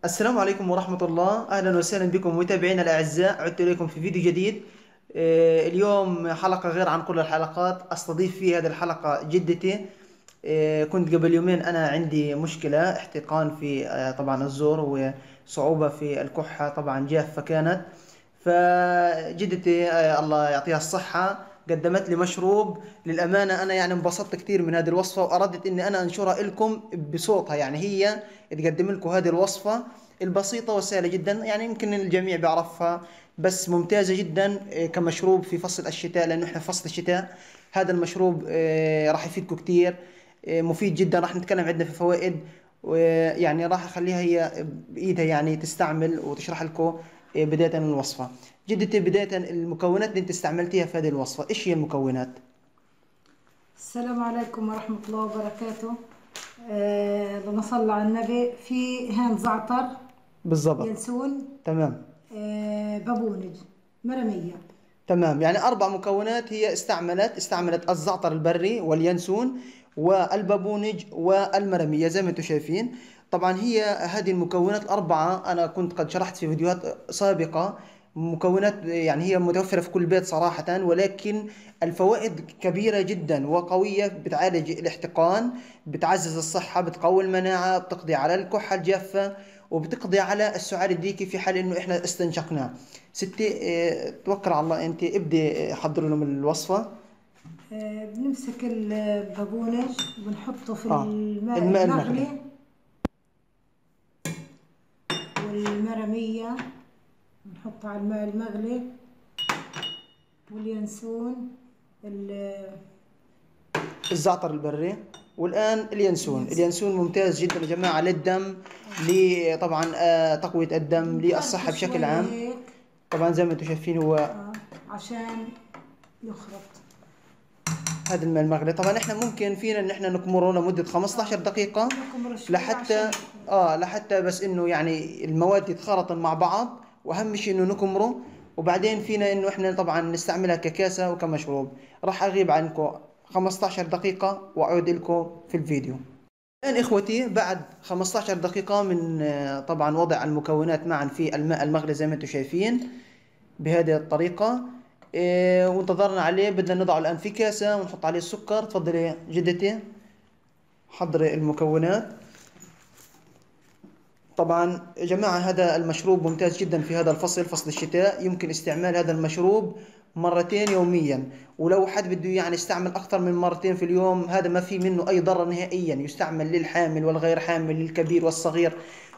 السلام عليكم ورحمة الله، أهلا وسهلا بكم متابعينا الأعزاء. عدت إليكم في فيديو جديد. اليوم حلقة غير عن كل الحلقات، أستضيف في هذه الحلقة جدتي. كنت قبل يومين أنا عندي مشكلة احتقان في طبعا الزور وصعوبة في الكحة، طبعا جافة كانت. فجدتي الله يعطيها الصحة قدمت لي مشروب. للأمانة أنا يعني انبسطت كثير من هذه الوصفة، وأردت إني أنا أنشرها لكم بصوتها. يعني هي تقدم لكم هذه الوصفة البسيطة والسهلة جدا، يعني يمكن الجميع بيعرفها، بس ممتازة جدا كمشروب في فصل الشتاء، لأنه إحنا في فصل الشتاء. هذا المشروب راح يفيدكم كثير، مفيد جدا. راح نتكلم عندنا في فوائد، ويعني راح اخليها هي بايدها يعني تستعمل وتشرح لكم بداية من الوصفة. جدتي، بداية المكونات اللي انت استعملتيها في هذه الوصفة ايش هي المكونات؟ السلام عليكم ورحمة الله وبركاته. اللهم صل على النبي. في هان زعتر، بالضبط. ينسون، تمام. بابونج، مرمية. تمام، يعني اربع مكونات هي استعملت الزعتر البري واليانسون والبابونج والمرمية زي ما انتم شايفين. طبعا هي هذه المكونات الأربعة أنا كنت قد شرحت في فيديوهات سابقة. مكونات يعني هي متوفرة في كل بيت صراحة، ولكن الفوائد كبيرة جدا وقوية. بتعالج الاحتقان، بتعزز الصحة، بتقوي المناعة، بتقضي على الكحة الجافة، وبتقضي على السعال الديكي في حال انه احنا استنشقناه. ستي، توكل على الله، انت ابدي حضري لهم الوصفة. بنمسك البابونج وبنحطه في اه، الماء الماء المغلي. المغلي، والمرمية بنحطها على الماء المغلي، واليانسون، الزعتر البري، والآن اليانسون. اليانسون. اليانسون ممتاز جدا يا جماعة للدم، طبعا تقوية الدم، بنخلطه للصحة بشكل شوية عام. هيك، طبعا زي ما انتم شايفين هو عشان يخرط. هذا الماء المغلي. طبعا احنا ممكن فينا ان احنا نكمره لمدة 15 دقيقة نكمر شوية عشان لحتى يخرط. لحتى بس انه يعني المواد يتخلطن مع بعض، واهم شيء انه نكمره. وبعدين فينا انه احنا طبعا نستعملها ككاسة وكمشروب. راح اغيب عنكم 15 دقيقة واعود لكم في الفيديو. الآن إخوتي، بعد 15 دقيقة من طبعا وضع المكونات معا في الماء المغلي زي ما أنتم شايفين بهذه الطريقة. وانتظرنا عليه، بدنا نضعه الآن في كاسة ونحط عليه السكر. تفضلي جدتي، حضري المكونات. طبعا يا جماعة هذا المشروب ممتاز جدا في هذا الفصل، فصل الشتاء. يمكن استعمال هذا المشروب مرتين يوميا، ولو حد بده يعني يستعمل أكثر من مرتين في اليوم هذا ما في منه أي ضرر نهائيا. يستعمل للحامل والغير حامل، للكبير والصغير،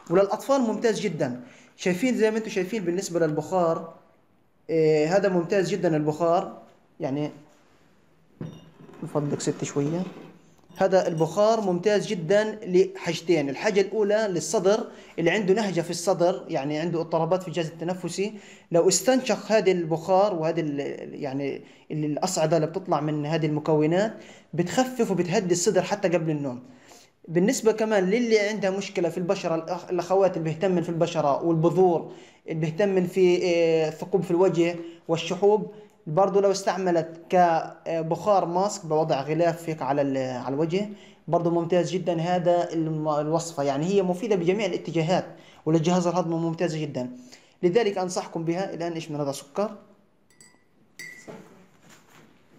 وللأطفال ممتاز جدا. شايفين زي ما انتم شايفين بالنسبة للبخار، هذا ممتاز جدا البخار. يعني من فضلك ست شوية. هذا البخار ممتاز جدا لحاجتين. الحاجة الأولى للصدر، اللي عنده نهجة في الصدر، يعني عنده اضطرابات في الجهاز التنفسي. لو استنشق هذا البخار وهذه يعني الأصعدة اللي بتطلع من هذه المكونات، بتخفف وبتهدي الصدر حتى قبل النوم. بالنسبة كمان للي عندها مشكلة في البشرة، الأخوات اللي بيهتمن في البشرة والبذور، اللي بيهتمن في ثقوب في الوجه والشحوب، برضو لو استعملت كبخار ماسك بوضع غلاف هيك على على الوجه، برضو ممتاز جدا هذا الوصفة. يعني هي مفيدة بجميع الاتجاهات، وللجهاز الهضمي ممتازة جدا. لذلك أنصحكم بها. الآن إيش من هذا سكر.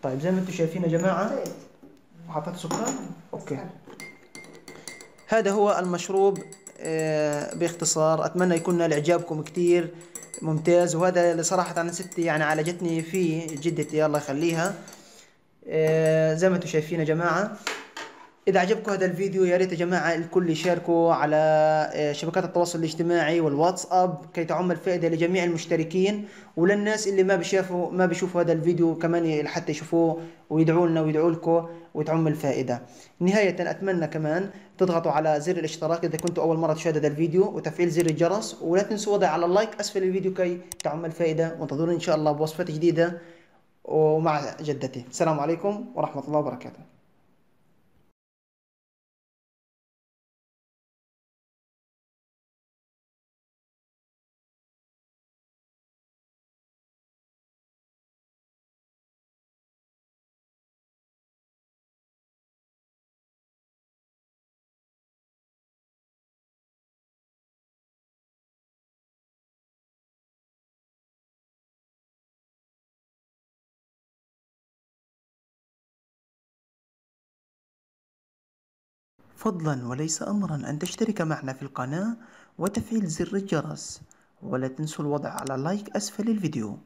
طيب زي ما انتم شايفين يا جماعة، حطيت. حطيت سكر. أوكي. حلو. هذا هو المشروب باختصار. أتمنى يكون نال إعجابكم كتير. ممتاز، وهذا اللي صراحة أنا ستي يعني عالجتني فيه جدتي الله يخليها. زي ما انتم شايفين يا جماعة. إذا عجبكم هذا الفيديو يا ريت يا جماعة الكل يشاركوا على شبكات التواصل الاجتماعي والواتساب، كي تعم الفائدة لجميع المشتركين، وللناس اللي ما بيشوفوا هذا الفيديو كمان حتى يشوفوه ويدعوا لنا ويدعوا لكم وتعم الفائدة. نهاية أتمنى كمان تضغطوا على زر الاشتراك إذا كنتوا أول مرة تشاهدوا هذا الفيديو، وتفعيل زر الجرس، ولا تنسوا وضع على اللايك أسفل الفيديو كي تعم الفائدة. وانتظروني إن شاء الله بوصفات جديدة ومع جدتي. السلام عليكم ورحمة الله وبركاته. فضلا وليس أمرا أن تشترك معنا في القناة وتفعيل زر الجرس، ولا تنسوا الوضع على لايك أسفل الفيديو.